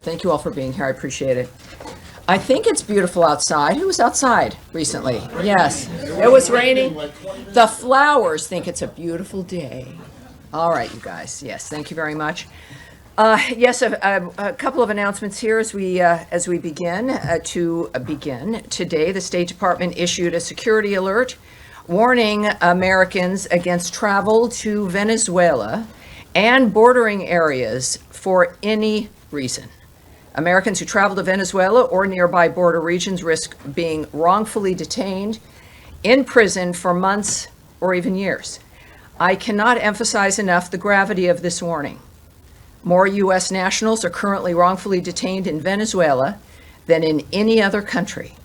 Thank you all for being here. I appreciate it. I think it's beautiful outside. Who was outside recently? Yes. It was raining. The flowers think it's a beautiful day. All right, you guys. Yes, thank you very much. Yes, a couple of announcements here as we begin. Today, the State Department issued a security alert warning Americans against travel to Venezuela and bordering areas for any reason. Americans who travel to Venezuela or nearby border regions risk being wrongfully detained in prison for months or even years. I cannot emphasize enough the gravity of this warning. More U.S. nationals are currently wrongfully detained in Venezuela than in any other country.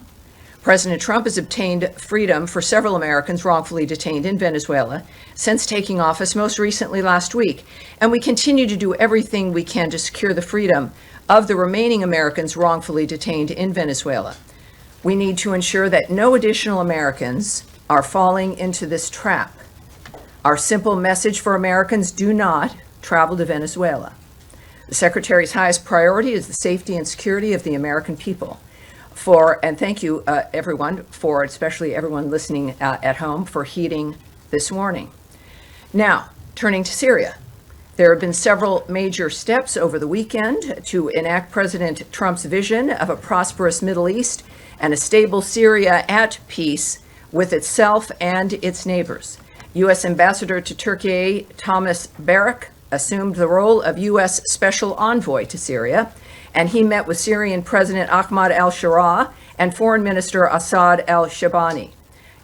President Trump has obtained freedom for several Americans wrongfully detained in Venezuela since taking office, most recently last week, and we continue to do everything we can to secure the freedom of the remaining Americans wrongfully detained in Venezuela. We need to ensure that no additional Americans are falling into this trap. Our simple message for Americans: do not travel to Venezuela. The Secretary's highest priority is the safety and security of the American people. And thank you, everyone, especially everyone listening at home, for heeding this warning. Now, turning to Syria. There have been several major steps over the weekend to enact President Trump's vision of a prosperous Middle East and a stable Syria at peace with itself and its neighbors. U.S. Ambassador to Turkey Thomas Barak assumed the role of U.S. Special Envoy to Syria, and he met with Syrian President Ahmad al-Sharaa and Foreign Minister Assad al-Shabani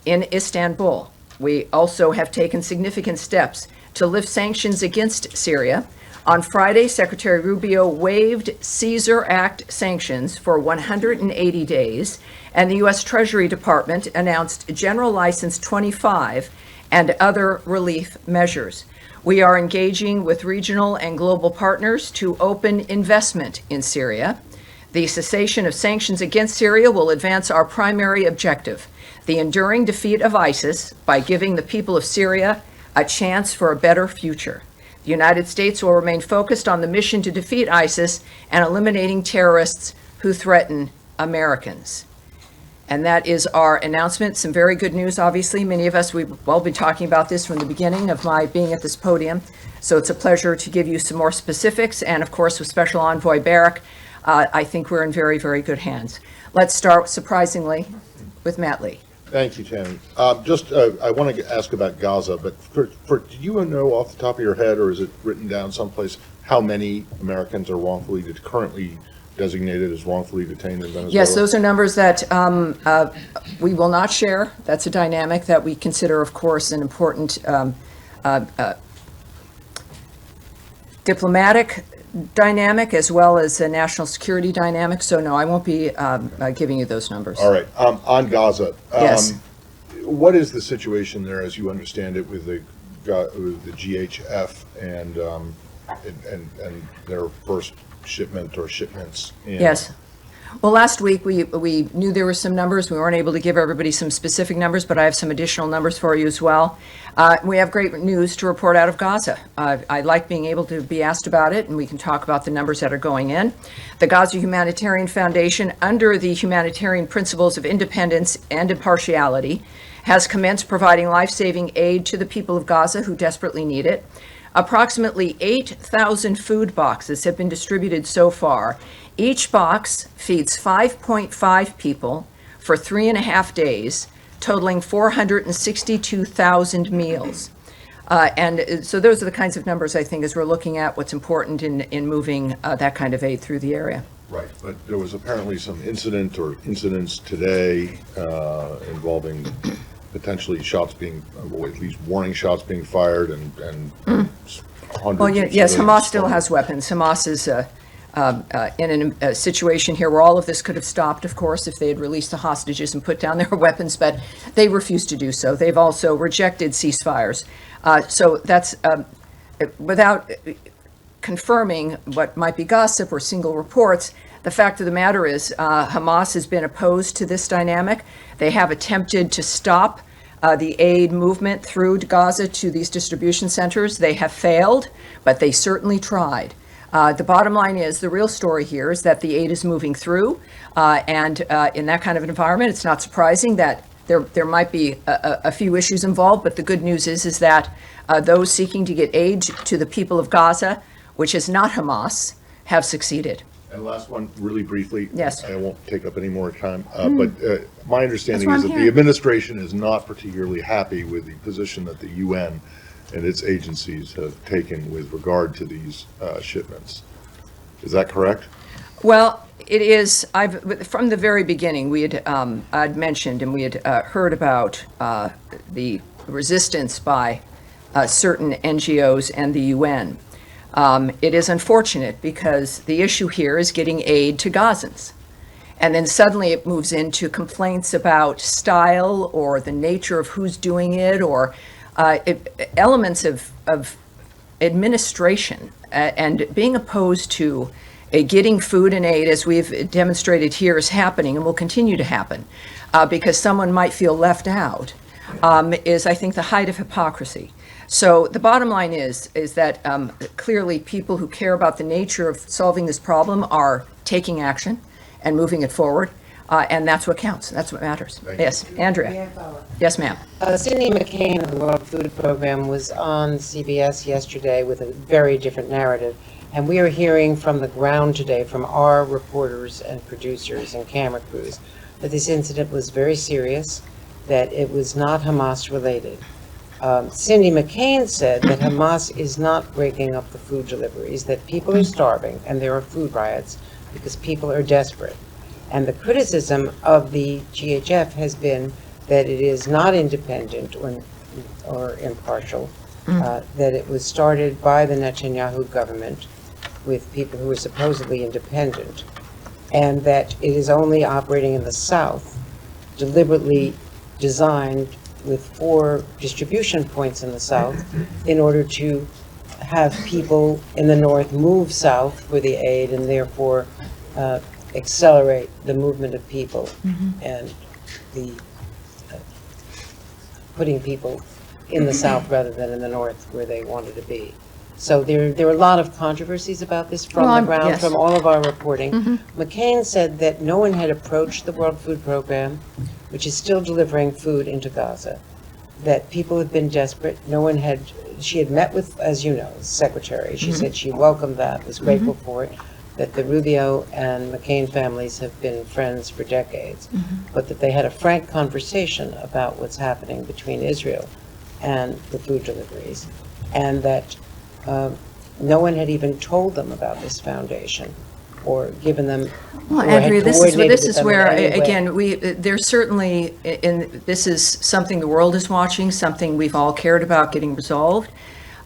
in Istanbul. We also have taken significant steps to lift sanctions against Syria. On Friday, Secretary Rubio waived Caesar Act sanctions for 180 days, and the U.S. Treasury Department announced General License 25 and other relief measures. We are engaging with regional and global partners to open investment in Syria. The cessation of sanctions against Syria will advance our primary objective, the enduring defeat of ISIS, by giving the people of Syria a chance for a better future. The United States will remain focused on the mission to defeat ISIS and eliminating terrorists who threaten Americans. And that is our announcement. Some very good news, obviously. Many of us, we've all been talking about this from the beginning of my being at this podium. So it's a pleasure to give you some more specifics. And of course, with Special Envoy Barak, I think we're in very, very good hands. Let's start, surprisingly, with Matt Lee. Thank you, Tammy. I want to ask about Gaza, but do you know off the top of your head, or is it written down someplace, how many Americans are currently designated as wrongfully detained in Venezuela? Yes, those are numbers that we will not share. That's a dynamic that we consider, of course, an important diplomatic dynamic as well as a national security dynamic. So no, I won't be giving you those numbers. All right. On Gaza, yes. What is the situation there, as you understand it, with the GHF and their first shipment or shipments? Yes. Well, last week we knew there were some numbers. We weren't able to give everybody some specific numbers, but I have some additional numbers for you as well. We have great news to report out of Gaza. I like being able to be asked about it, and we can talk about the numbers that are going in. The Gaza Humanitarian Foundation, under the humanitarian principles of independence and impartiality, has commenced providing life-saving aid to the people of Gaza who desperately need it. Approximately 8,000 food boxes have been distributed so far. Each box feeds 5.5 people for 3.5 days, totaling 462,000 meals. And so those are the kinds of numbers, I think, as we're looking at what's important in moving that kind of aid through the area. Right, but there was apparently some incidents today involving potentially shots being, or at least warning shots being fired, and hundreds. Well, yes, Hamas still has weapons. Hamas is in a situation here where all of this could have stopped, of course, if they had released the hostages and put down their weapons, but they refused to do so. They've also rejected ceasefires. So that's without confirming what might be gossip or single reports. The fact of the matter is Hamas has been opposed to this dynamic. They have attempted to stop the aid movement through Gaza to these distribution centers. They have failed, but they certainly tried. The bottom line is, the real story here is that the aid is moving through, and in that kind of an environment, it's not surprising that there might be a few issues involved, but the good news is that those seeking to get aid to the people of Gaza, which is not Hamas, have succeeded. And last one, really briefly. Yes. I won't take up any more time, but my understanding That's is why that I'm the here. administration is not particularly happy with the position that the UN and its agencies have taken with regard to these shipments. Is that correct? Well, it is. From the very beginning, I'd mentioned and we had heard about the resistance by certain NGOs and the UN. It is unfortunate because the issue here is getting aid to Gazans. And then suddenly it moves into complaints about style or the nature of who's doing it, or elements of administration and being opposed to getting food and aid, as we've demonstrated here, is happening and will continue to happen because someone might feel left out, is, I think, the height of hypocrisy. So the bottom line is that clearly people who care about the nature of solving this problem are taking action and moving it forward, and that's what counts. That's what matters. Yes, Andrea. Yes, ma'am. Cindy McCain of the World Food Program was on CBS yesterday with a very different narrative, and we are hearing from the ground today from our reporters and producers and camera crews that this incident was very serious, that it was not Hamas related. Cindy McCain said that Hamas is not breaking up the food deliveries, that people are starving and there are food riots because people are desperate. And the criticism of the GHF has been that it is not independent or impartial, that it was started by the Netanyahu government with people who are supposedly independent, and that it is only operating in the South, deliberately designed with 4 distribution points in the South in order to have people in the North move south for the aid and therefore accelerate the movement of people and the putting people in the South rather than in the North where they wanted to be. So there are a lot of controversies about this from the ground, yes. from all of our reporting. McCain said that no one had approached the World Food Program, which is still delivering food into Gaza, that people have been desperate. No one had, she had met with, as you know, the secretary. She said she welcomed that, was grateful for it, that the Rubio and McCain families have been friends for decades, but that they had a frank conversation about what's happening between Israel and the food deliveries, and that no one had even told them about this foundation or given them. Well, or had Andrea, this coordinated is with them in where, any way. again, there's certainly, this is something the world is watching, something we've all cared about getting resolved.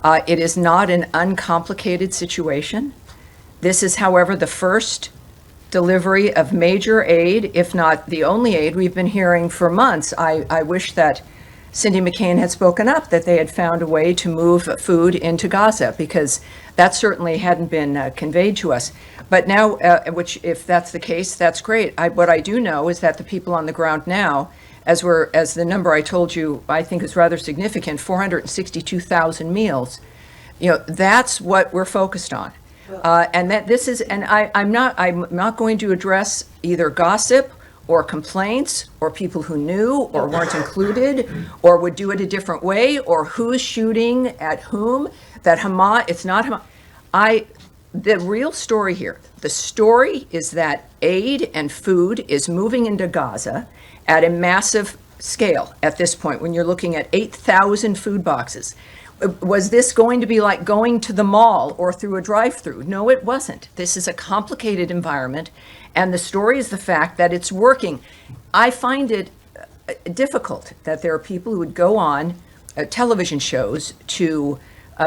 It is not an uncomplicated situation. This is, however, the first delivery of major aid, if not the only aid we've been hearing for months. I wish that Cindy McCain had spoken up, that they had found a way to move food into Gaza, because that certainly hadn't been conveyed to us. But now, which, if that's the case, that's great. What I do know is that the people on the ground now, as the number I told you, I think is rather significant, 462,000 meals. That's what we're focused on. And that this is, and I'm not going to address either gossip or complaints or people who knew or weren't included or would do it a different way or who's shooting at whom. That Hamas, it's not Hamas. The real story here, the story is that aid and food is moving into Gaza at a massive scale at this point, when you're looking at 8,000 food boxes. Was this going to be like going to the mall or through a drive-through? No, it wasn't. This is a complicated environment, and the story is the fact that it's working. I find it difficult that there are people who would go on television shows to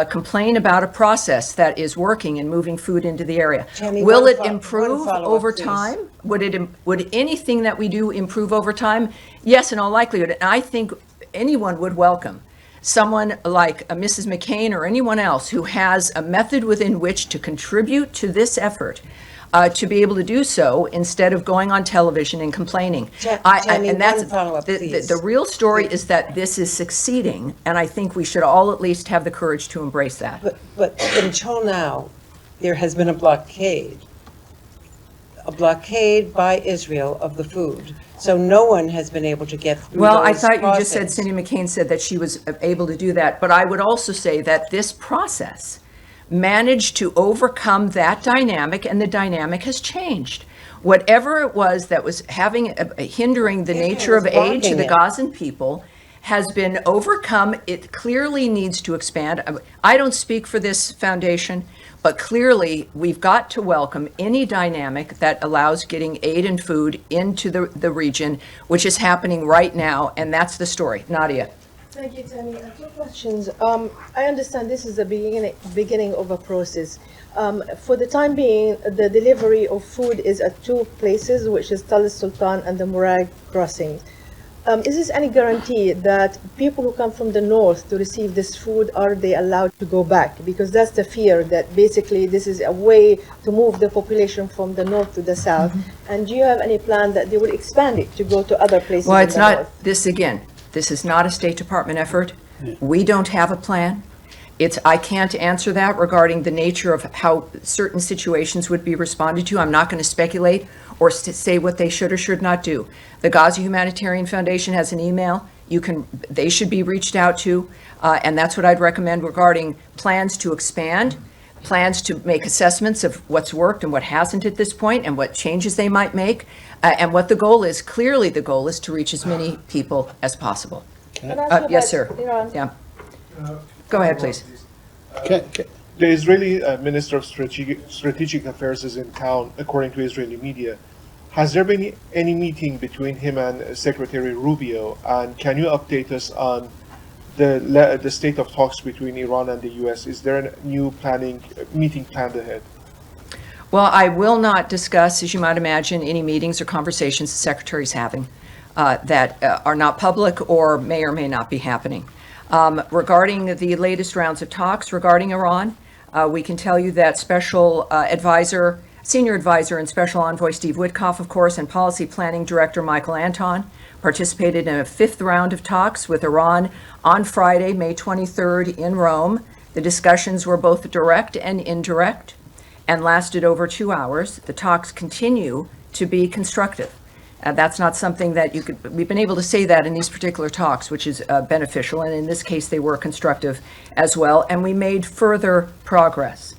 complain about a process that is working and moving food into the area. Tammy, Will it one improve follow-up, over please. time? Would anything that we do improve over time? Yes, in all likelihood. And I think anyone would welcome someone like Mrs. McCain or anyone else who has a method within which to contribute to this effort, to be able to do so instead of going on television and complaining. Tammy, And that's one follow-up, please. the real story is that this is succeeding, and I think we should all at least have the courage to embrace that. But until now, there has been a blockade by Israel of the food. So no one has been able to get through Well, I those thought you just said, crossings. Cindy McCain said that she was able to do that, but I would also say that this process managed to overcome that dynamic, and the dynamic has changed. Whatever it was that was hindering the nature of aid to the blocking it. Gazan people has been overcome. It clearly needs to expand. I don't speak for this foundation, but clearly we've got to welcome any dynamic that allows getting aid and food into the region, which is happening right now, and that's the story. Nadia. Thank you, Tammy. Two questions. I understand this is the beginning of a process. For the time being, the delivery of food is at two places, which is Tal Sultan and the Murag crossing. Is this any guarantee that people who come from the north to receive this food, are they allowed to go back? Because that's the fear, that basically this is a way to move the population from the north to the south. And do you have any plan that they will expand it to go to other places Well, in it's the not, north? this is not a State Department effort. We don't have a plan. I can't answer that regarding the nature of how certain situations would be responded to. I'm not going to speculate or say what they should or should not do. The Gaza Humanitarian Foundation has an email. They should be reached out to, and that's what I'd recommend regarding plans to expand, plans to make assessments of what's worked and what hasn't at this point, and what changes they might make, and what the goal is. Clearly, the goal is to reach as many people as possible. Can I ask you Yes, about sir. Iran? Yeah. Go ahead, please. The Israeli Minister of Strategic Affairs is in town, according to Israeli media. Has there been any meeting between him and Secretary Rubio? And can you update us on the state of talks between Iran and the U.S.? Is there a new meeting planned ahead? Well, I will not discuss, as you might imagine, any meetings or conversations the Secretary's having that are not public or may not be happening. Regarding the latest rounds of talks regarding Iran, we can tell you that Senior Advisor and Special Envoy Steve Witkoff, of course, and Policy Planning Director Michael Anton participated in a fifth round of talks with Iran on Friday, May 23rd in Rome. The discussions were both direct and indirect and lasted over 2 hours. The talks continue to be constructive. That's not something that we've been able to say that in these particular talks, which is beneficial, and in this case they were constructive as well, and we made further progress.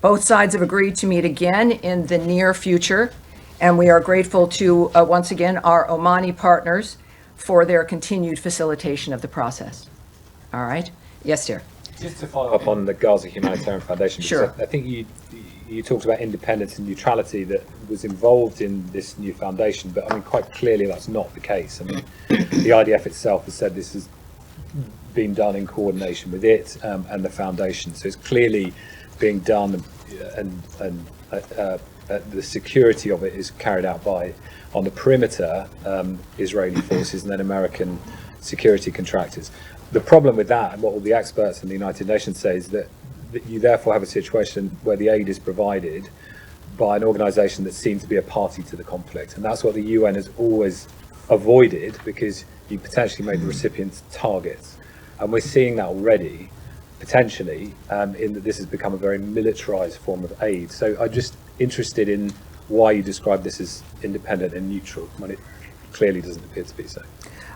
Both sides have agreed to meet again in the near future, and we are grateful to, once again, our Omani partners for their continued facilitation of the process. All right? Yes, dear. Just to follow up on the Gaza Humanitarian Foundation, because Sure. I think you talked about independence and neutrality that was involved in this new foundation, but I mean, quite clearly that's not the case. I mean, the IDF itself has said this has been done in coordination with it and the foundation, so it's clearly being done, and the security of it is carried out by, on the perimeter, Israeli forces and then American security contractors. The problem with that, and what all the experts in the United Nations say, is that you therefore have a situation where the aid is provided by an organisation that seems to be a party to the conflict, and that's what the UN has always avoided, because you potentially made the recipients targets, and we're seeing that already, potentially, in that this has become a very militarised form of aid. So I'm just interested in why you describe this as independent and neutral when it clearly doesn't appear to be so.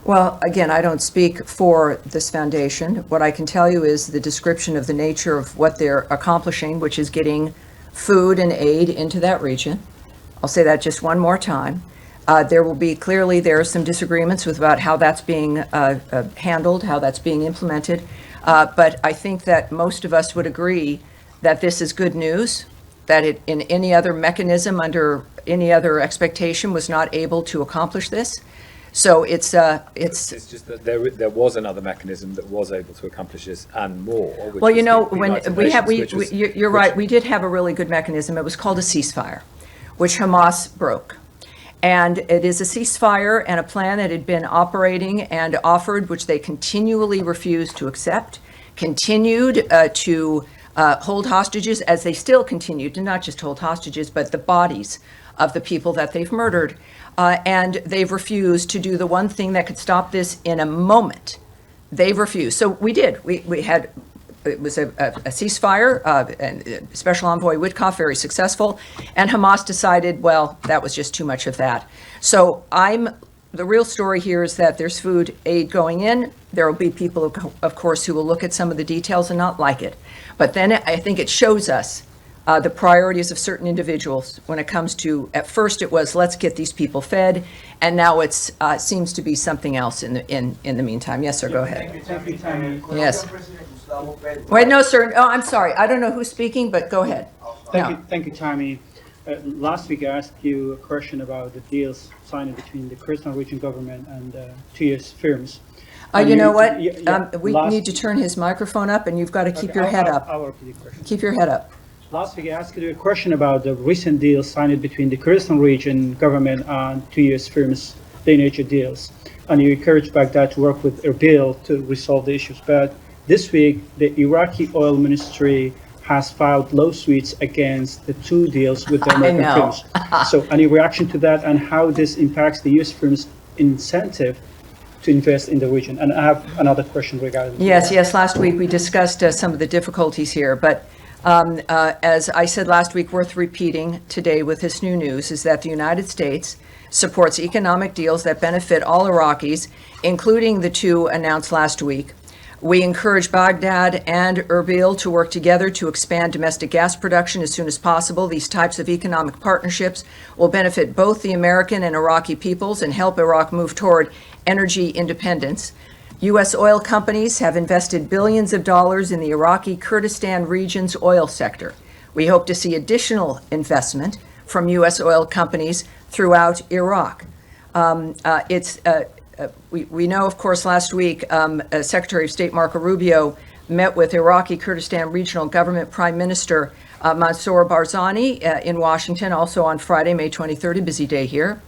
Well, again, I don't speak for this foundation. What I can tell you is the description of the nature of what they're accomplishing, which is getting food and aid into that region. I'll say that just one more time. There are some disagreements about how that's being handled, how that's being implemented. But I think that most of us would agree that this is good news, that it, in any other mechanism, under any other expectation, was not able to accomplish this. So it's just that there was another mechanism that was able to accomplish this and more. Which well, was you know, the when United Nations, you're right, we did have a really good mechanism. It was called a ceasefire, which Hamas broke. And it is a ceasefire and a plan that had been operating and offered, which they continually refused to accept, continued to hold hostages, as they still continue to not just hold hostages, but the bodies of the people that they've murdered. And they've refused to do the one thing that could stop this in a moment. They've refused. So we did. We had it was a ceasefire, and Special Envoy Witkoff very successful, and Hamas decided, well, that was just too much of that. So the real story here is that there's food aid going in. There will be people, of course, who will look at some of the details and not like it. But then I think it shows us the priorities of certain individuals when it comes to, at first it was, let's get these people fed, and now it's seems to be something else in the meantime. Yes, sir, go ahead. Thank you, Tammy. Yes. Wait, no, sir. Oh, I'm sorry. I don't know who's speaking, but go ahead. Thank you, Tammy. Last week I asked you a question about the deals signed between the Kurdistan Region government and two US firms. You know what? We last- need to turn his microphone up, and you've got to keep Okay, your head up. I'll repeat the question. Keep your head up. Last week I asked you a question about the recent deals signed between the Kurdistan Region government and two US firms, the nature deals. And you encouraged Baghdad to work with Erbil to resolve the issues. But this week, the Iraqi oil ministry has filed lawsuits against the two deals with the American know. firms. So any reaction to that and how this impacts the US firms' incentive to invest in the region? And I have another question regarding Yes, last week we discussed some of the difficulties here, but as I said last week, worth repeating today with this new news, is that the United States supports economic deals that benefit all Iraqis, including the two announced last week. We encourage Baghdad and Erbil to work together to expand domestic gas production as soon as possible. These types of economic partnerships will benefit both the American and Iraqi peoples and help Iraq move toward energy independence. U.S. oil companies have invested billions of dollars in the Iraqi Kurdistan region's oil sector. We hope to see additional investment from U.S. oil companies throughout Iraq. We know, of course, last week, Secretary of State Marco Rubio met with Iraqi Kurdistan Regional Government Prime Minister Mansour Barzani in Washington, also on Friday, May 23rd, a busy day here.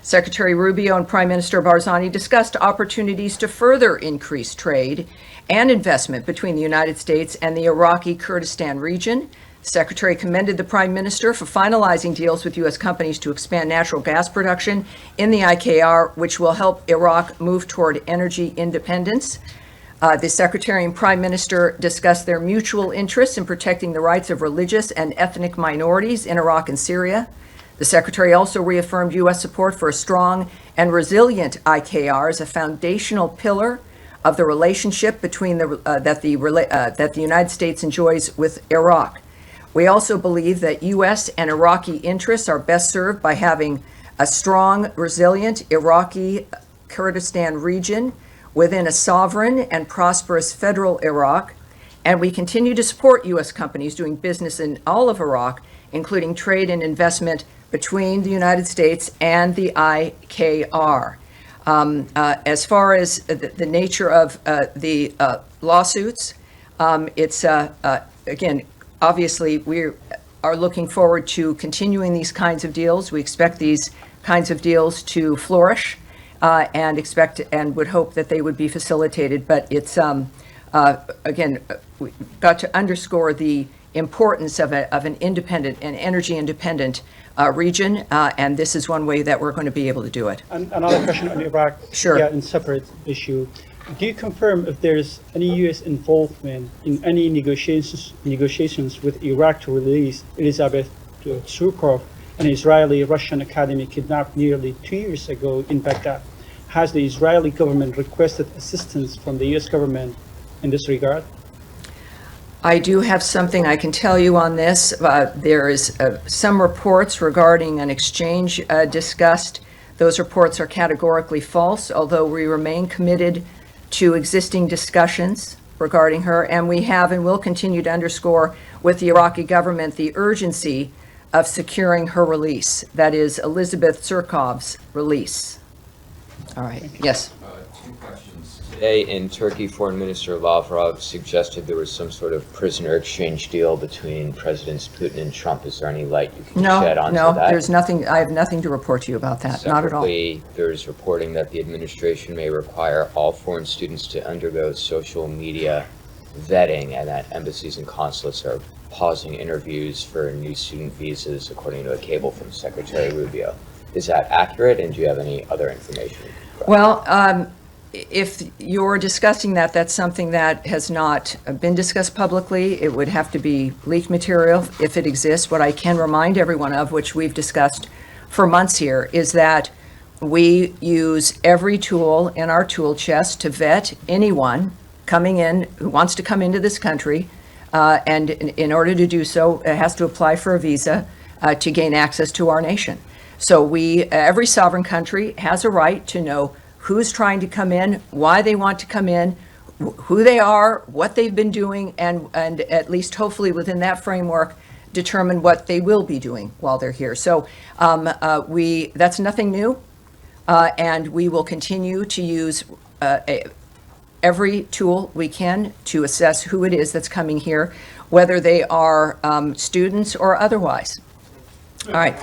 Secretary Rubio and Prime Minister Barzani discussed opportunities to further increase trade and investment between the United States and the Iraqi Kurdistan region. The Secretary commended the Prime Minister for finalizing deals with U.S. companies to expand natural gas production in the IKR, which will help Iraq move toward energy independence. The Secretary and Prime Minister discussed their mutual interests in protecting the rights of religious and ethnic minorities in Iraq and Syria. The Secretary also reaffirmed U.S. support for a strong and resilient IKR as a foundational pillar of the relationship between that the United States enjoys with Iraq. We also believe that U.S. and Iraqi interests are best served by having a strong, resilient Iraqi Kurdistan region within a sovereign and prosperous federal Iraq, and we continue to support U.S. companies doing business in all of Iraq, including trade and investment between the United States and the IKR. As far as the nature of the lawsuits, it's, again, obviously we are looking forward to continuing these kinds of deals. We expect these kinds of deals to flourish and would hope that they would be facilitated. But it's, again, we've got to underscore the importance of an independent and energy independent region, and this is one way that we're going to be able to do it. And another question on Iraq. Sure. Yeah, in separate issue. Do you confirm if there's any U.S. involvement in any negotiations with Iraq to release Elizabeth Surkov, an Israeli Russian academy kidnapped nearly 2 years ago in Baghdad? Has the Israeli government requested assistance from the U.S. government in this regard? I do have something I can tell you on this. There is some reports regarding an exchange discussed. Those reports are categorically false, although we remain committed to existing discussions regarding her, and we have and will continue to underscore with the Iraqi government the urgency of securing her release. That is Elizabeth Surkov's release. All right. Yes. Two questions. Today in Turkey, Foreign Minister Lavrov suggested there was some sort of prisoner exchange deal between Presidents Putin and Trump. Is there any light you can shed onto that? No, there's nothing. I have nothing to report to you about that. Not at all. Separately, there's reporting that the administration may require all foreign students to undergo social media vetting, and that embassies and consulates are pausing interviews for new student visas, according to a cable from Secretary Rubio. Is that accurate, and do you have any other information? Well, if you're discussing that, that's something that has not been discussed publicly. It would have to be leaked material if it exists. What I can remind everyone of, which we've discussed for months here, is that we use every tool in our tool chest to vet anyone coming in who wants to come into this country. And in order to do so, it has to apply for a visa to gain access to our nation. So every sovereign country has a right to know who's trying to come in, why they want to come in, who they are, what they've been doing, and at least hopefully within that framework, determine what they will be doing while they're here. So that's nothing new, and we will continue to use every tool we can to assess who it is that's coming here, whether they are students or otherwise. All right,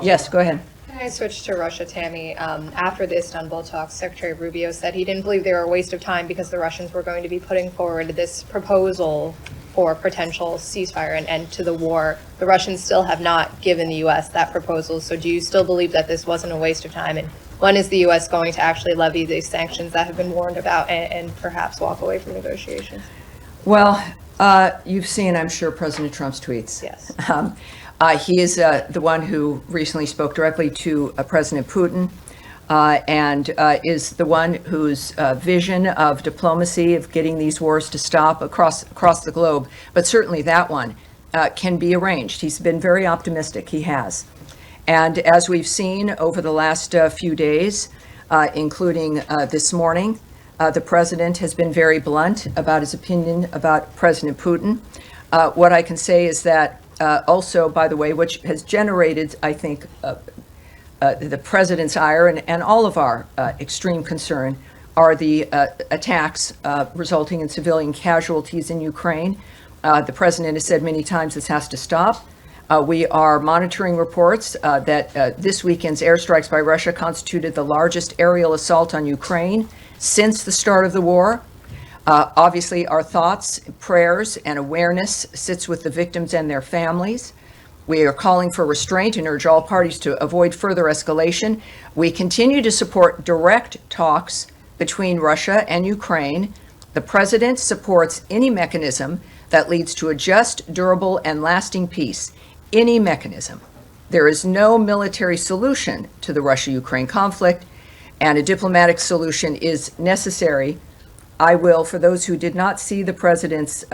yes, go ahead. Can I switch to Russia, Tammy? After the Istanbul talks, Secretary Rubio said he didn't believe they were a waste of time because the Russians were going to be putting forward this proposal for potential ceasefire and end to the war. The Russians still have not given the U.S. that proposal. So do you still believe that this wasn't a waste of time? And when is the U.S. going to actually levy these sanctions that have been warned about and perhaps walk away from negotiations? Well, you've seen, I'm sure, President Trump's tweets. Yes. He is the one who recently spoke directly to President Putin and is the one whose vision of diplomacy, of getting these wars to stop across the globe, but certainly that one can be arranged. He's been very optimistic, he has. And as we've seen over the last few days, including this morning, the president has been very blunt about his opinion about President Putin. What I can say is that also, by the way, which has generated, I think, the president's ire and all of our extreme concern, are the attacks resulting in civilian casualties in Ukraine. The president has said many times this has to stop. We are monitoring reports that this weekend's airstrikes by Russia constituted the largest aerial assault on Ukraine since the start of the war. Obviously, our thoughts, prayers, and awareness sits with the victims and their families. We are calling for restraint and urge all parties to avoid further escalation. We continue to support direct talks between Russia and Ukraine. The president supports any mechanism that leads to a just, durable, and lasting peace. Any mechanism. There is no military solution to the Russia-Ukraine conflict, and a diplomatic solution is necessary. I will, for those who did not see the president's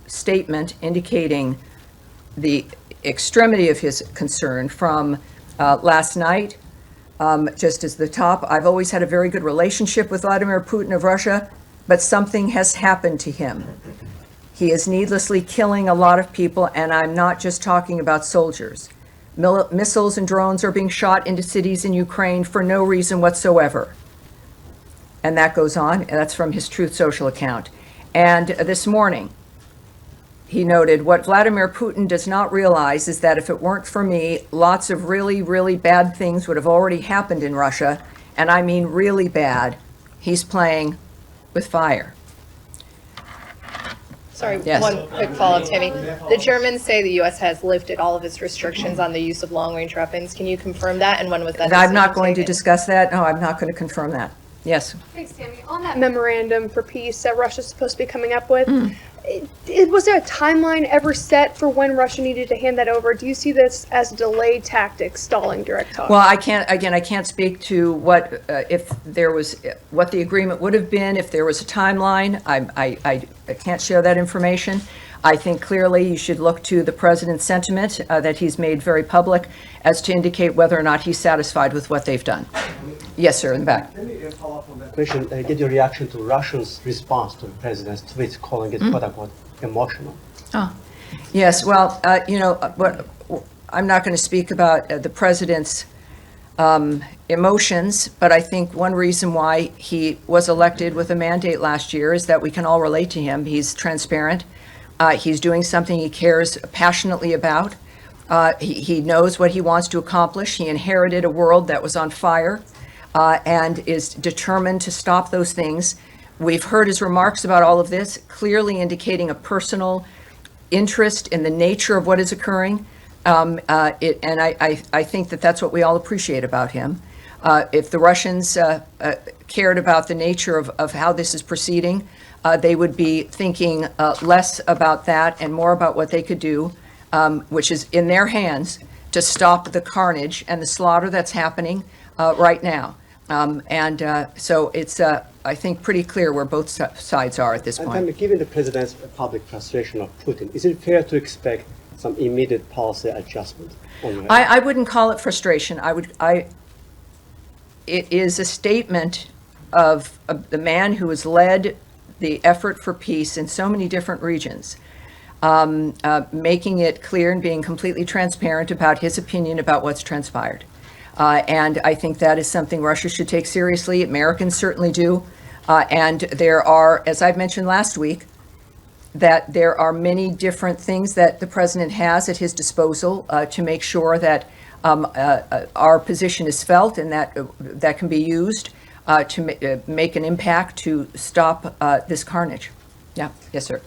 statement indicating the extremity of his concern from last night, just as the top, I've always had a very good relationship with Vladimir Putin of Russia, but something has happened to him. He is needlessly killing a lot of people, and I'm not just talking about soldiers. Missiles and drones are being shot into cities in Ukraine for no reason whatsoever. And that goes on, and that's from his Truth Social account. And this morning, he noted, what Vladimir Putin does not realize is that if it weren't for me, lots of really, really bad things would have already happened in Russia. And I mean really bad. He's playing with fire. Sorry, Yes. one quick follow-up, Tammy. The Germans say the U.S. has lifted all of its restrictions on the use of long-range weapons. Can you confirm that? And when was that? And I'm not decision going to taken? discuss that. No, I'm not going to confirm that. Yes. Thanks, Tammy. On that memorandum for peace that Russia's supposed to be coming up with, was there a timeline ever set for when Russia needed to hand that over? Do you see this as a delayed tactic, stalling direct talks? Well, I can't speak to what, if there was, what the agreement would have been, if there was a timeline. I can't share that information. I think clearly you should look to the president's sentiment that he's made very public as to indicate whether or not he's satisfied with what they've done. Yes, sir, in the back. Let me follow up on that question. Get your reaction to Russia's response to the president's tweet, calling it "quote unquote" emotional. Oh, yes. Well, I'm not going to speak about the president's emotions, but I think one reason why he was elected with a mandate last year is that we can all relate to him. He's transparent. He's doing something he cares passionately about. He knows what he wants to accomplish. He inherited a world that was on fire and is determined to stop those things. We've heard his remarks about all of this, clearly indicating a personal interest in the nature of what is occurring. And I think that that's what we all appreciate about him. If the Russians cared about the nature of how this is proceeding, they would be thinking less about that and more about what they could do, which is in their hands, to stop the carnage and the slaughter that's happening right now. So it's, I think, pretty clear where both sides are at this And point. then, given the president's public frustration of Putin, is it fair to expect some immediate policy adjustment on your end? I wouldn't call it frustration. It is a statement of the man who has led the effort for peace in so many different regions, making it clear and being completely transparent about his opinion about what's transpired. And I think that is something Russia should take seriously. Americans certainly do. And there are, as I've mentioned last week, that there are many different things that the president has at his disposal to make sure that our position is felt and that can be used to make an impact to stop this carnage. Yeah, yes, sir.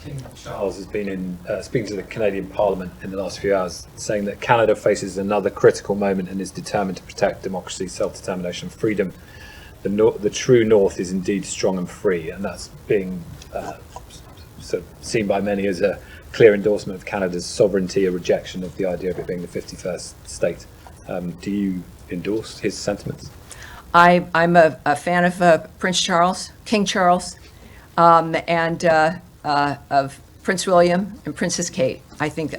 King Charles has been speaking to the Canadian Parliament in the last few hours, saying that Canada faces another critical moment and is determined to protect democracy, self-determination, freedom. The true North is indeed strong and free, and that's being sort of seen by many as a clear endorsement of Canada's sovereignty, a rejection of the idea of it being the 51st state. Do you endorse his sentiments? I'm a fan of Prince Charles, King Charles, and of Prince William and Princess Kate. I think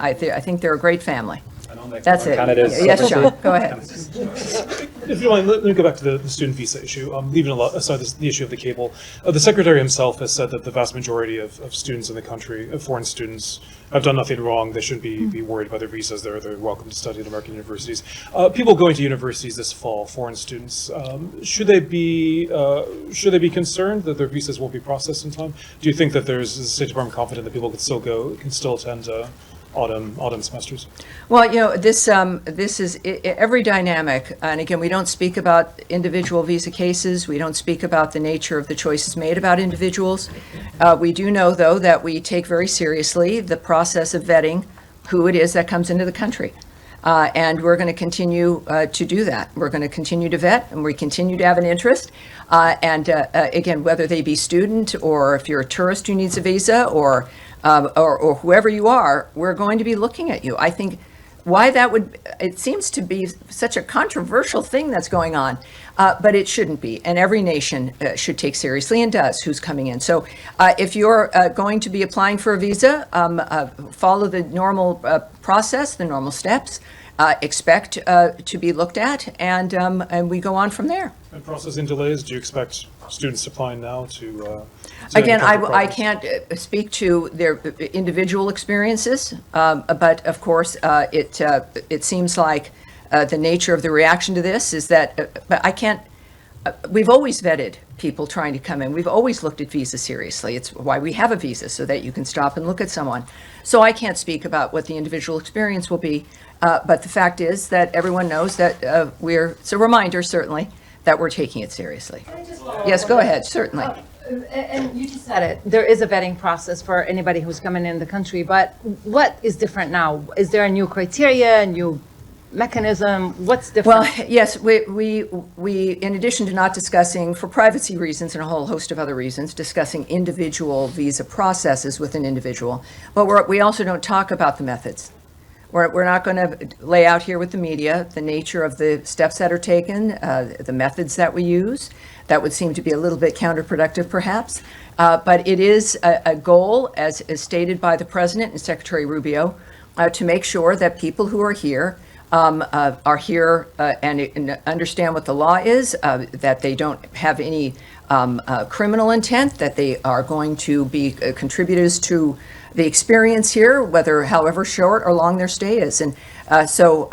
they're a great family. That's it. Canada's Yes, sovereignty. Sean, go ahead. If you don't mind, let me go back to the student visa issue. Leaving aside the issue of the cable, the secretary himself has said that the vast majority of students in the country, foreign students, have done nothing wrong. They shouldn't be worried about their visas. They're welcome to study at American universities. People going to universities this fall, foreign students, should they be concerned that their visas won't be processed in time? Do you think that is the State Department confident that people can still attend autumn semesters? Well, you know, this is every dynamic, and again, we don't speak about individual visa cases. We don't speak about the nature of the choices made about individuals. We do know, though, that we take very seriously the process of vetting who it is that comes into the country. And we're going to continue to do that. We're going to continue to vet, and we continue to have an interest. Again, whether they be student, or if you're a tourist who needs a visa, or whoever you are, we're going to be looking at you. I think why it seems to be such a controversial thing that's going on, but it shouldn't be. And every nation should take seriously, and does, who's coming in. So if you're going to be applying for a visa, follow the normal process, the normal steps, expect to be looked at, and we go on from there. And processing delays, do you expect students applying now to Again, I can't speak to their individual experiences, but of course, it seems like the nature of the reaction to this is that, but I can't, we've always vetted people trying to come in. We've always looked at visas seriously. It's why we have a visa, so that you can stop and look at someone. So I can't speak about what the individual experience will be, but the fact is that everyone knows that it's a reminder, certainly, that we're taking it seriously. Yes, go ahead, certainly. And you just said it, there is a vetting process for anybody who's coming in the country, but what is different now? Is there a new criteria, a new mechanism? What's different? Well, yes, we in addition to not discussing, for privacy reasons and a whole host of other reasons, discussing individual visa processes with an individual, but we also don't talk about the methods. We're not going to lay out here with the media the nature of the steps that are taken, the methods that we use. That would seem to be a little bit counterproductive, perhaps. But it is a goal, as stated by the President and Secretary Rubio, to make sure that people who are here and understand what the law is, that they don't have any criminal intent, that they are going to be contributors to the experience here, however short or long their stay is. And so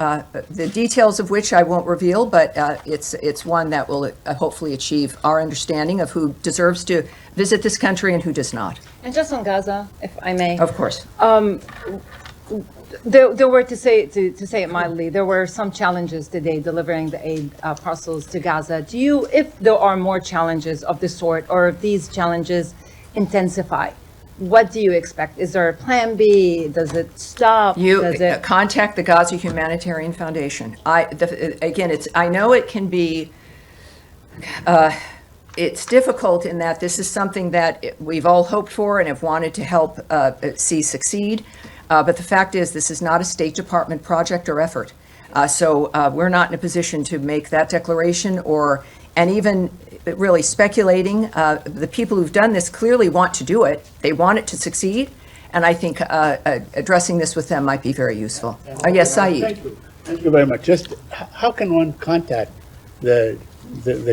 the details of which I won't reveal, but it's one that will hopefully achieve our understanding of who deserves to visit this country and who does not. And just on Gaza, if I may. Of course. There were, to say it mildly, there were some challenges today delivering the aid parcels to Gaza. If there are more challenges of this sort, or if these challenges intensify, what do you expect? Is there a plan B? Does it stop? You Does it? contact the Gaza Humanitarian Foundation. I know it can be, it's difficult in that this is something that we've all hoped for and have wanted to help see succeed. But the fact is, this is not a State Department project or effort. So we're not in a position to make that declaration and even really speculating. The people who've done this clearly want to do it. They want it to succeed. And I think addressing this with them might be very useful. Yes, Saeed. Thank you very much. Just how can one contact the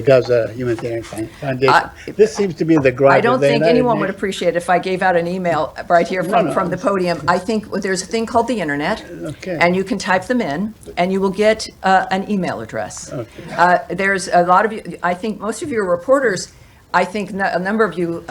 Gaza Humanitarian Foundation? This seems to be the gripe. I don't of the think United anyone would Nations. appreciate it if I gave out an email right here from the podium. I think there's a thing called the internet, and you can type them in, and you will get an email address. There's a lot of you, I think most of your reporters, I think a number of you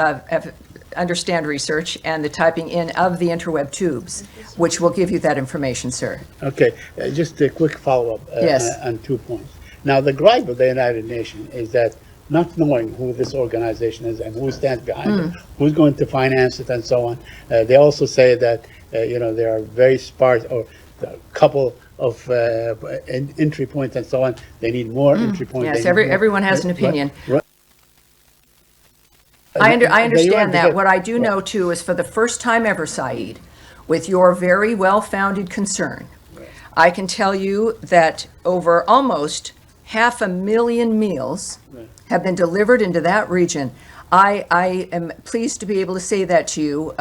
understand research and the typing in of the interweb tubes, which will give you that information, sir. Okay, just a quick follow-up Yes. on 2 points. Now, the gripe of the United Nations is that not knowing who this organization is and who stands behind it, who's going to finance it, and so on. They also say that there are very sparse or a couple of entry points and so on. They need more entry points. Yes, They need more- everyone has an opinion. Right. I The understand UN that. because- What I do know, too, is for the first time ever, Saeed, with your very well-founded concern, I can tell you that over almost 500,000 meals have been delivered into that region. I am pleased to be able to say that to you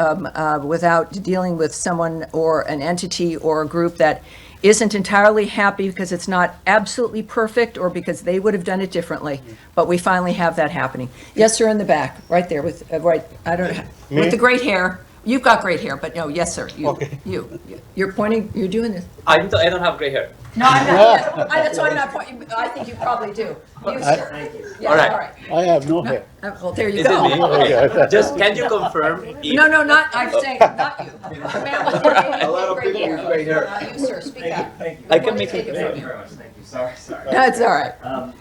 without dealing with someone or an entity or a group that isn't entirely happy because it's not absolutely perfect or because they would have done it differently. But we finally have that happening. Yes, sir, in the back, right there with with the great hair. You've got great hair, but no, yes, sir. You're pointing. You're doing this. I don't have gray hair. No, I'm not. Yes, that's why I'm not pointing. I think you probably do. You, sir. Thank you. Yeah, All right. all right. I have no hair. Well, there you Is go. it me? Okay. Just can you confirm? No, not. I'm saying not you. The man with A lot of great people hair. with great hair. Not you, sir. Speak up. I can make Take it. it from you. very much. Thank you. Sorry. No, it's all right.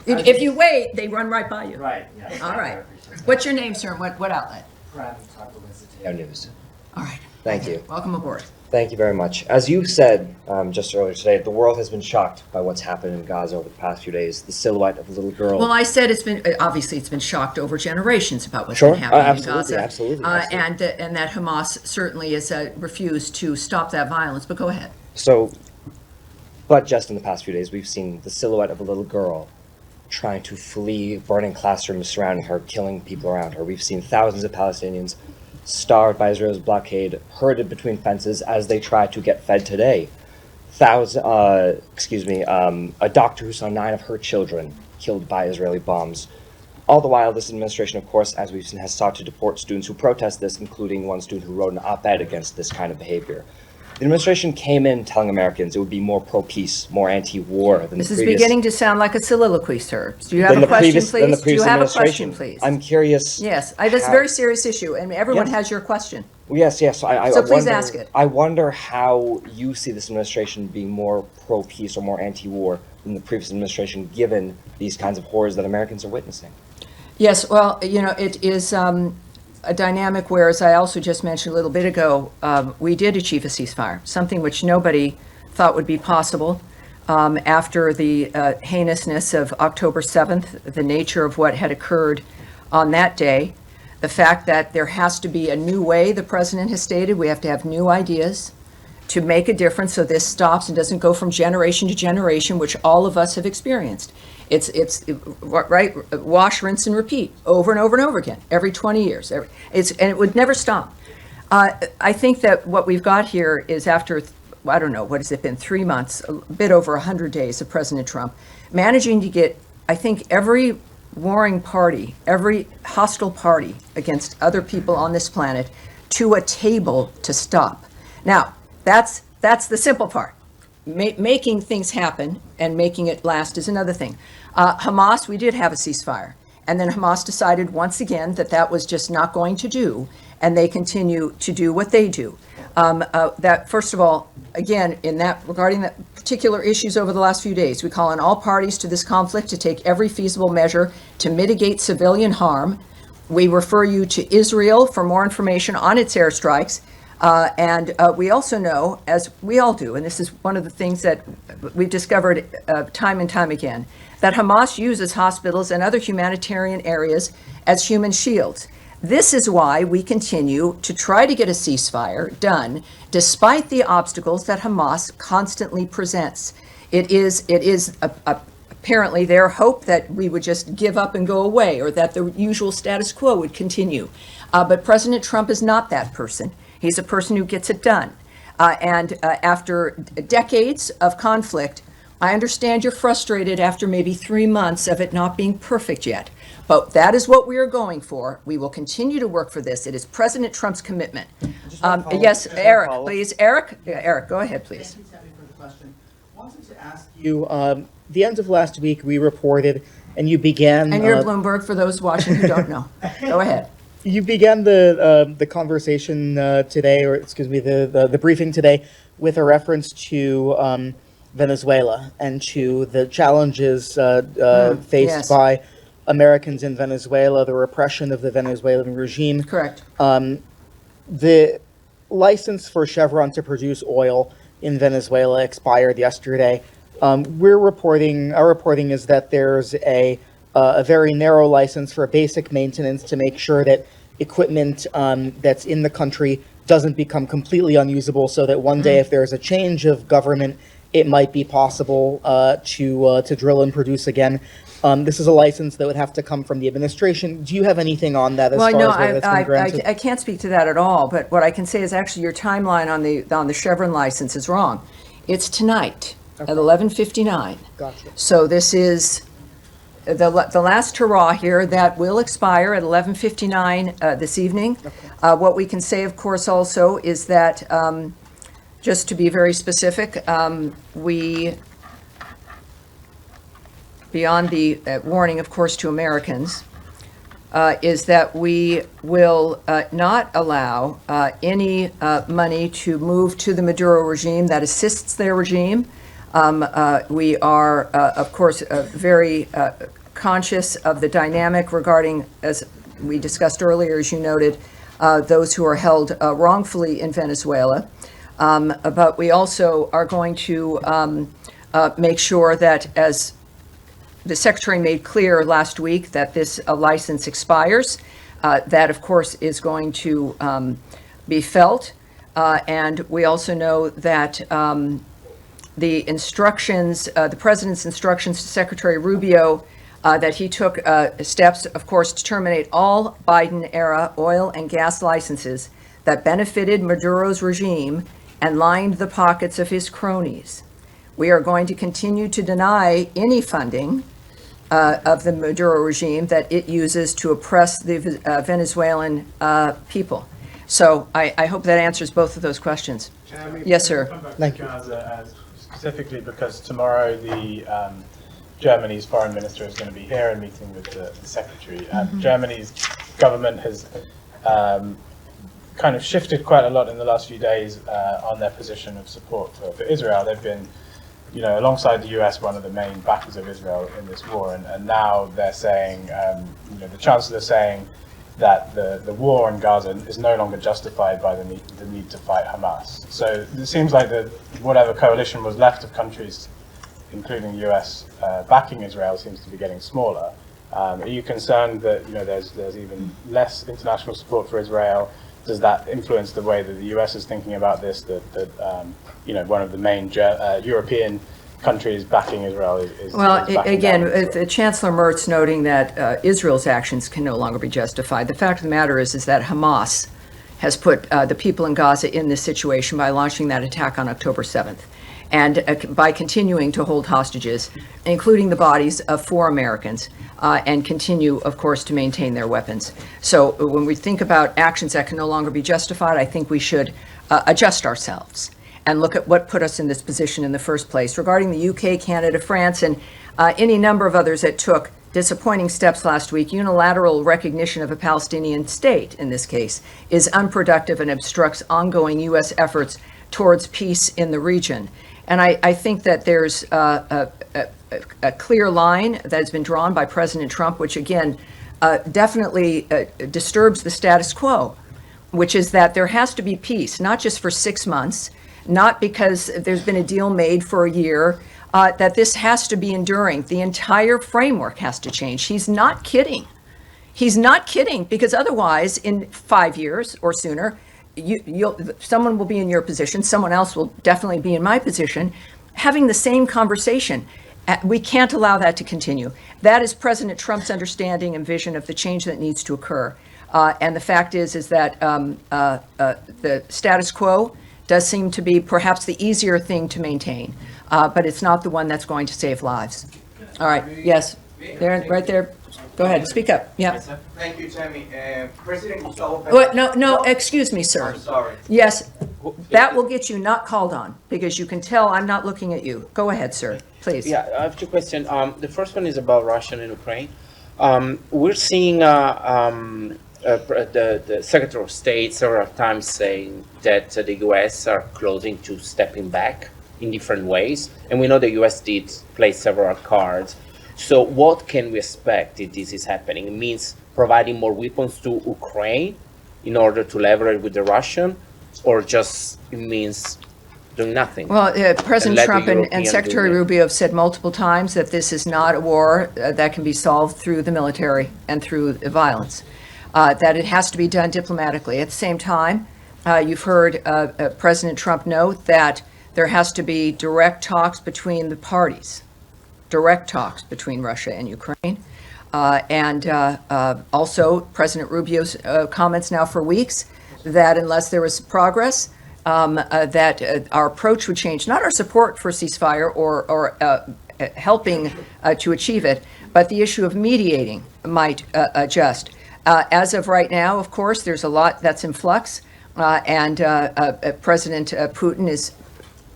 If you wait, they run right by you. Right. Yeah. All right. What's your name, sir? And what outlet? News. All right. Thank you. Welcome aboard. Thank you very much. As you said just earlier today, the world has been shocked by what's happened in Gaza over the past few days. The silhouette of a little girl. Well, I said it's been shocked over generations about what's Sure. been happening Absolutely, in Gaza. absolutely. And that Hamas certainly has refused to stop that violence. But go ahead. But just in the past few days, we've seen the silhouette of a little girl trying to flee burning classrooms surrounding her, killing people around her. We've seen thousands of Palestinians starved by Israel's blockade, herded between fences as they try to get fed today. A doctor who saw 9 of her children killed by Israeli bombs. All the while, this administration, of course, as we've seen, has sought to deport students who protest this, including one student who wrote an op-ed against this kind of behavior. The administration came in telling Americans it would be more pro-peace, more anti-war than This the is previous... beginning to sound like a soliloquy, sir. Do you have than a the question, previous- than the please? Do you previous have a question, administration. please? I'm curious... Yes, that's a how- very serious issue, and everyone Yes. has your question. Yes. So please wonder, ask it. I wonder how you see this administration being more pro-peace or more anti-war than the previous administration, given these kinds of horrors that Americans are witnessing. Yes, well, it is a dynamic where, as I also just mentioned a little bit ago, we did achieve a ceasefire, something which nobody thought would be possible after the heinousness of October 7th, the nature of what had occurred on that day, the fact that there has to be a new way, the president has stated, we have to have new ideas to make a difference so this stops and doesn't go from generation to generation, which all of us have experienced. It's right, wash, rinse, and repeat over and over and over again, every 20 years. And it would never stop. I think that what we've got here is after, I don't know, what has it been, 3 months, a bit over 100 days of President Trump, managing to get, I think, every warring party, every hostile party against other people on this planet to a table to stop. Now, that's the simple part. Making things happen and making it last is another thing. Hamas, we did have a ceasefire. And then Hamas decided once again that that was just not going to do, and they continue to do what they do. That, first of all, again, regarding that particular issues over the last few days, we call on all parties to this conflict to take every feasible measure to mitigate civilian harm We refer you to Israel for more information on its airstrikes. And we also know, as we all do, and this is one of the things that we've discovered time and time again, that Hamas uses hospitals and other humanitarian areas as human shields. This is why we continue to try to get a ceasefire done, despite the obstacles that Hamas constantly presents. It is apparently their hope that we would just give up and go away, or that the usual status quo would continue. But President Trump is not that person. He's a person who gets it done. And after decades of conflict, I understand you're frustrated after maybe 3 months of it not being perfect yet. But that is what we are going for. We will continue to work for this. It is President Trump's commitment. Yes, Eric, please. Eric, go ahead, please. Thank you, Tammy, for the question. Wanted to ask you, the end of last week, we reported, and you began... And you're Bloomberg, for those watching who don't know. Go ahead. You began the conversation today, or excuse me, the briefing today, with a reference to Venezuela and to the challenges faced by Americans in Venezuela, the repression of the Venezuelan regime. Correct. The license for Chevron to produce oil in Venezuela expired yesterday. Our reporting is that there's a very narrow license for basic maintenance to make sure that equipment that's in the country doesn't become completely unusable, so that one day if there's a change of government, it might be possible to drill and produce again. This is a license that would have to come from the administration. Do you have anything on that as far as whether that's been granted? I can't speak to that at all, but what I can say is actually your timeline on the Chevron license is wrong. It's tonight at 11:59. Gotcha. So this is the last hurrah here. That will expire at 11:59 this evening. Okay. What we can say, of course, also is that, just to be very specific, beyond the warning, of course, to Americans, is that we will not allow any money to move to the Maduro regime that assists their regime. We are, of course, very conscious of the dynamic regarding, as we discussed earlier, as you noted, those who are held wrongfully in Venezuela. But we also are going to make sure that, as the Secretary made clear last week, that this license expires. That, of course, is going to be felt. And we also know that the instructions, the President's instructions to Secretary Rubio, that he took steps, of course, to terminate all Biden-era oil and gas licenses that benefited Maduro's regime and lined the pockets of his cronies. We are going to continue to deny any funding of the Maduro regime that it uses to oppress the Venezuelan people. So I hope that answers both of those questions. Yes, sir. Thank you. Gaza, specifically because tomorrow the Germany's foreign minister is going to be here and meeting with the secretary. Germany's government has kind of shifted quite a lot in the last few days on their position of support for Israel. They've been, alongside the US, one of the main backers of Israel in this war, and now they're saying, the chancellor is saying that the war in Gaza is no longer justified by the need to fight Hamas. So it seems like whatever coalition was left of countries, including the US, backing Israel seems to be getting smaller. Are you concerned that there's even less international support for Israel? Does that influence the way that the US is thinking about this? That one of the main European countries backing Israel is again, Chancellor Merz noting that Israel's actions can no longer be justified. The fact of the matter is that Hamas has put the people in Gaza in this situation by launching that attack on October 7th. And by continuing to hold hostages, including the bodies of 4 Americans, and continue, of course, to maintain their weapons. So when we think about actions that can no longer be justified, I think we should adjust ourselves and look at what put us in this position in the first place. Regarding the UK, Canada, France, and any number of others that took disappointing steps last week, unilateral recognition of a Palestinian state, in this case, is unproductive and obstructs ongoing U.S. efforts towards peace in the region. And I think that there's a clear line that has been drawn by President Trump, which again definitely disturbs the status quo, which is that there has to be peace, not just for 6 months, not because there's been a deal made for a year, that this has to be enduring. The entire framework has to change. He's not kidding. He's not kidding, because otherwise, in 5 years or sooner, someone will be in your position, someone else will definitely be in my position, having the same conversation. We can't allow that to continue. That is President Trump's understanding and vision of the change that needs to occur. And the fact is that the status quo does seem to be perhaps the easier thing to maintain, but it's not the one that's going to save lives. All right, yes, there, right there. Go ahead, speak up, yeah. Thank you, Tammy. President Gustavo What, no, excuse me, sir. I'm sorry. Yes, that will get you not called on, because you can tell I'm not looking at you. Go ahead, sir, please. Yeah, I have two questions. The first one is about Russia and Ukraine. We're seeing the Secretary of State several times saying that the U.S. are closing to stepping back in different ways, and we know the U.S. did play several cards. So what can we expect if this is happening? It means providing more weapons to Ukraine in order to leverage with the Russian, or just it means doing nothing? Well, President Trump and Secretary Rubio have said multiple times that this is not a war that can be solved through the military and through violence, that it has to be done diplomatically. At the same time, you've heard President Trump note that there has to be direct talks between the parties, direct talks between Russia and Ukraine. Also, President Rubio's comments now for weeks that unless there was progress, that our approach would change, not our support for ceasefire or helping to achieve it, but the issue of mediating might adjust. As of right now, of course, there's a lot that's in flux, and President Putin is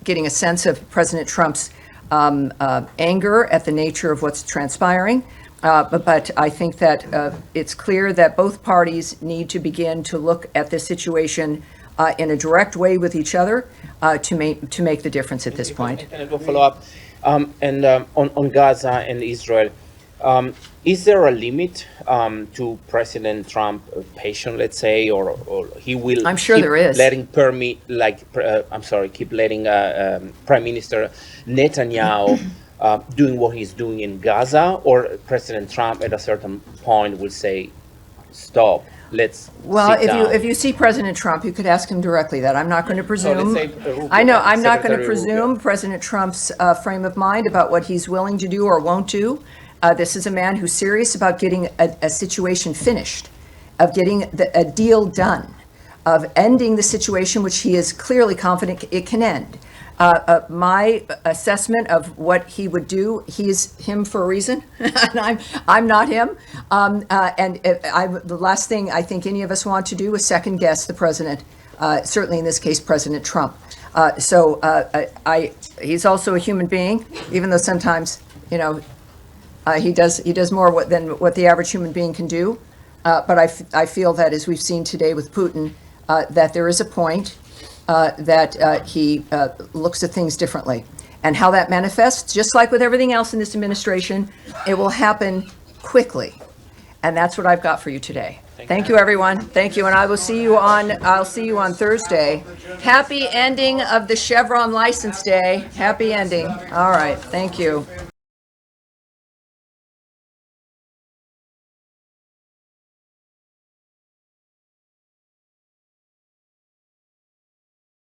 getting a sense of President Trump's anger at the nature of what's transpiring. But I think that it's clear that both parties need to begin to look at this situation in a direct way with each other to make the difference at this point. Can I go follow up? On Gaza and Israel, is there a limit to President Trump patience, let's say, or he will? I'm sure keep there is. Letting keep letting Prime Minister Netanyahu doing what he's doing in Gaza, or President Trump at a certain point will say, "Stop, let's." Well, sit down. if you see President Trump, you could ask him directly that. I'm not going to So presume. let's say, I know I'm not going to Secretary presume Rubio. President Trump's frame of mind about what he's willing to do or won't do. This is a man who's serious about getting a situation finished, of getting a deal done, of ending the situation which he is clearly confident it can end. My assessment of what he would do, he's him for a reason, and I'm not him. The last thing I think any of us want to do is second guess the president, certainly in this case, President Trump. He's also a human being, even though sometimes, he does more than what the average human being can do. But I feel that, as we've seen today with Putin, that there is a point that he looks at things differently. And how that manifests, just like with everything else in this administration, it will happen quickly. And that's what I've got for you today. Thank you, everyone. Thank you, and I'll see you on Thursday. Happy ending of the Chevron license day. Happy ending. All right. Thank you.